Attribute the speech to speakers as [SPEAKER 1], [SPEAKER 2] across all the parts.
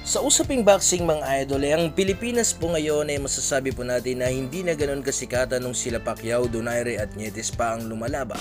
[SPEAKER 1] Sa usaping boxing mga idol, ang Pilipinas po ngayon ay masasabi po natin na hindi na ganoon kasikatan nung sila Pacquiao, Donaire at Nietes pa ang lumalaban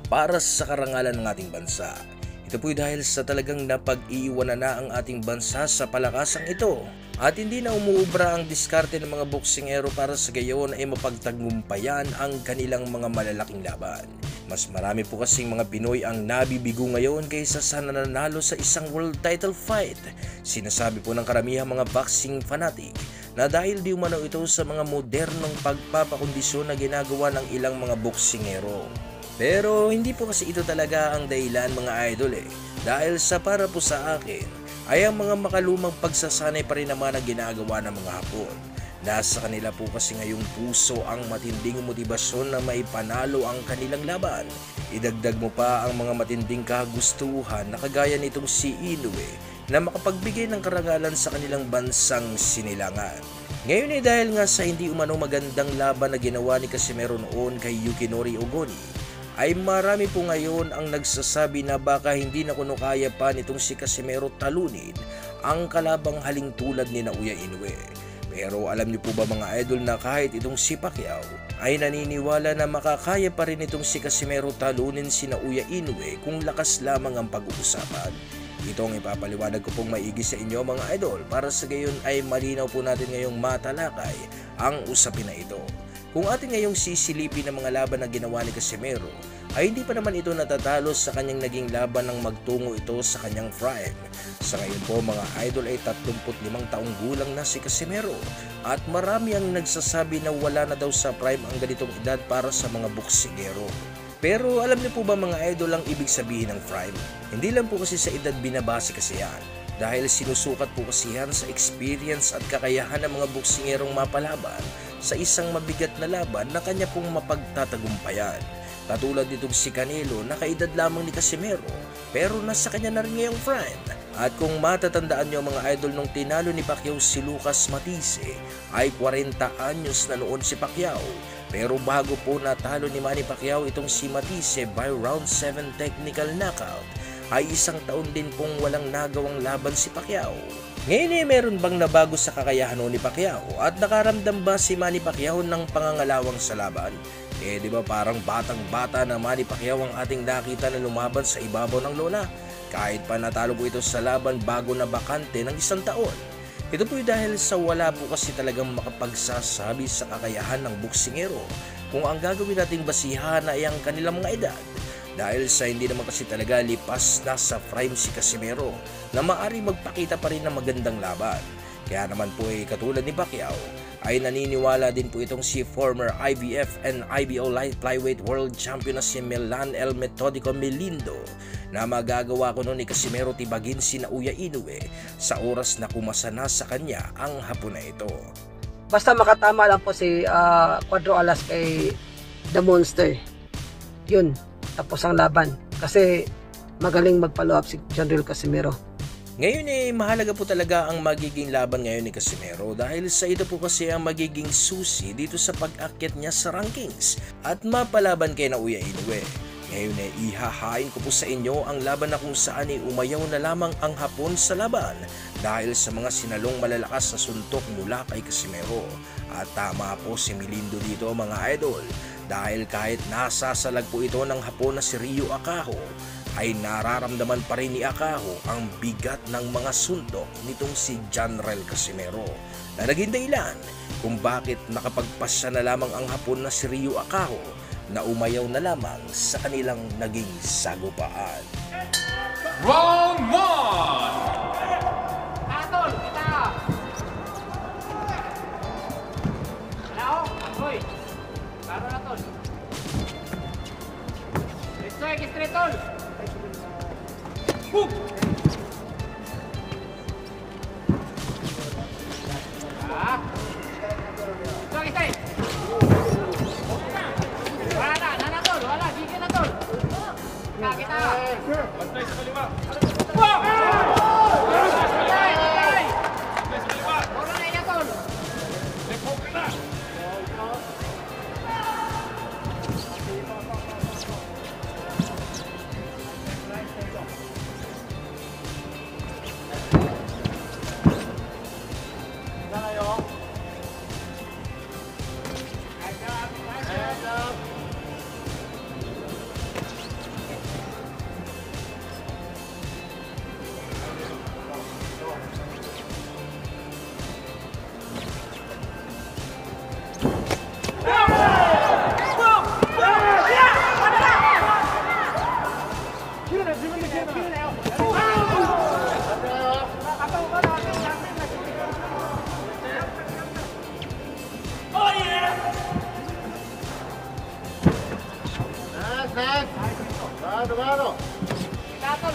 [SPEAKER 1] para sa karangalan ng ating bansa. Ito po dahil sa talagang napag-iiwanan na ang ating bansa sa palakasang ito at hindi na umuubra ang diskarte ng mga boksingero para sa gayon ay mapagtagumpayan ang kanilang mga malalaking laban. Mas marami po kasing mga Pinoy ang nabibigo ngayon kaysa sa nananalo sa isang world title fight. Sinasabi po ng karamihang mga boxing fanatic na dahil di umano ito sa mga modernong pagpapakondisyon na ginagawa ng ilang mga boksingero. Pero hindi po kasi ito talaga ang dahilan mga idol dahil sa para po sa akin ay ang mga makalumang pagsasanay pa rin naman ang ginagawa ng mga Hapon. Nasa kanila po kasi ngayong puso ang matinding motibasyon na maipanalo ang kanilang laban. Idagdag mo pa ang mga matinding kagustuhan na kagaya nitong si Inoue na makapagbigay ng karangalan sa kanilang bansang sinilangan. Ngayon dahil nga sa hindi umano magandang laban na ginawa ni Casimero noon kay Yukinori Ogoni, ay marami po ngayon ang nagsasabi na baka hindi na kuno kaya pa nitong si Casimero talunin ang kalabang haling tulad ni Naoya Inoue. Pero alam niyo po ba mga idol na kahit itong si Pacquiao ay naniniwala na makakaya pa rin itong si Casimero talunin si Naoya Inoue kung lakas lamang ang pag-uusapan? Ito ang ipapaliwanag ko pong maigi sa inyo mga idol para sa gayon ay malinaw po natin ngayong matalakay ang usapin na ito. Kung ating ngayong sisilipin ng mga laban na ginawa ni Casimero, ay hindi pa naman ito natatalo sa kanyang naging laban nang magtungo ito sa kanyang prime. Sa ngayon po mga idol ay 35 taong gulang na si Casimero at marami ang nagsasabi na wala na daw sa prime ang ganitong edad para sa mga boksingero. Pero alam niyo po ba mga idol ang ibig sabihin ng prime? Hindi lang po kasi sa edad binabase kasi yan. Dahil sinusukat po kasi yan sa experience at kakayahan ng mga boksingerong mapalaban sa isang mabigat na laban na kanya pong mapagtatagumpayan. Katulad nitong si Canelo na kaedad lamang ni Casimero pero nasa kanya na rin ngayong prime. At kung matatandaan nyo mga idol nung tinalo ni Pacquiao si Lucas Matthysse ay 40 anyos na noon si Pacquiao. Pero bago po natalo ni Manny Pacquiao itong si Matthysse by round 7 technical knockout ay isang taon din pong walang nagawang laban si Pacquiao. Ngayon meron bang nabago sa kakayahan ni Pacquiao at nakaramdam ba si Manny Pacquiao ng pangangalawang sa laban? Di ba parang batang-bata na Manny Pacquiao ang ating nakita na lumaban sa ibabaw ng lola kahit pa natalo po ito sa laban bago na bakante ng isang taon. Ito po dahil sa wala po kasi talagang makapagsasabi sa kakayahan ng boksingero kung ang gagawin nating basihan ay ang kanilang mga edad. Dahil sa hindi naman kasi talaga lipas na sa prime si Casimero na maaari magpakita pa rin ng magandang laban. Kaya naman po katulad ni Pacquiao ay naniniwala din po itong si former IBF and IBO Light Flyweight World Champion na si Milan El Metodico Melindo na magagawa ko noon ni Casimero tibagin si Naoya Inoue sa oras na kumasa na sa kanya ang hapon na ito.
[SPEAKER 2] Basta makatama lang po si Cuadro Alas kay The Monster. Yun. Tapos ang laban kasi magaling mag-follow up si General Casimero.
[SPEAKER 1] Ngayon mahalaga po talaga ang magiging laban ngayon ni Casimero dahil sa ito po kasi ang magiging susi dito sa pag-akyat niya sa rankings at mapalaban kay Naoya Inoue. Ngayon ihahain ko po sa inyo ang laban na kung saan umayaw na lamang ang Hapon sa laban dahil sa mga sinalong malalakas na suntok mula kay Casimero. At tama po si Melindo dito mga idol. Dahil kahit nasasalag po ito ng Hapon na si Ryo Akaho, ay nararamdaman pa rin ni Akaho ang bigat ng mga suntok nitong si General Casimero na naging dahilan kung bakit nakapagpasya na lamang ang Hapon na si Ryo Akaho na umayaw na lamang sa kanilang naging sagupaan.
[SPEAKER 3] Round 1!
[SPEAKER 4] Atol, kita! Ano? Hoy! Karo na tol. Straight tol. Boom! Ah. Straight. Wala tol. Wala, gigil na tol. Kita. Bantay sa kaliwa. Wow!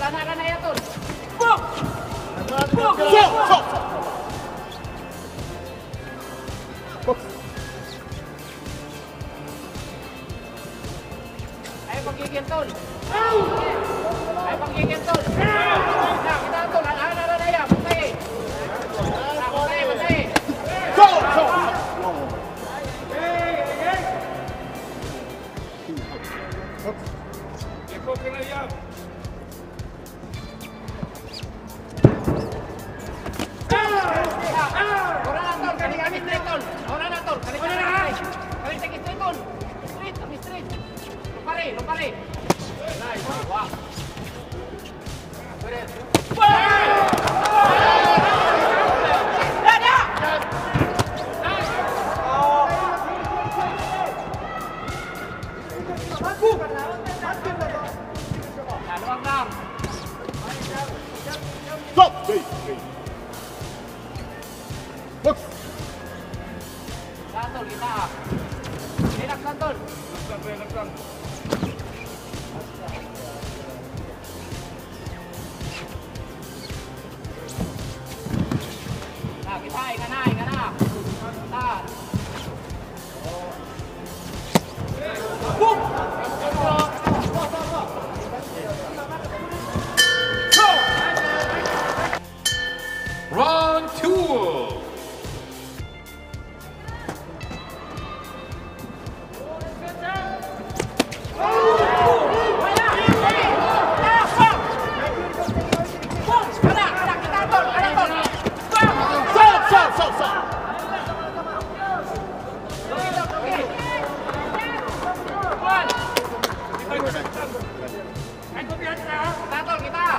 [SPEAKER 4] Rana ya, Tol. Boom! Ayo panggigil, Tol. Ayo panggigil, Tol. Nah, kita, Tol. Rana ya, bantay. Nah, bantay. Lo pare. Nice. Wow. Santol kita. Enak Santol. Nah, kita ingat na. Nah. Boom.
[SPEAKER 3] Round 2.
[SPEAKER 4] Santol kita.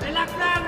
[SPEAKER 4] Relax lang,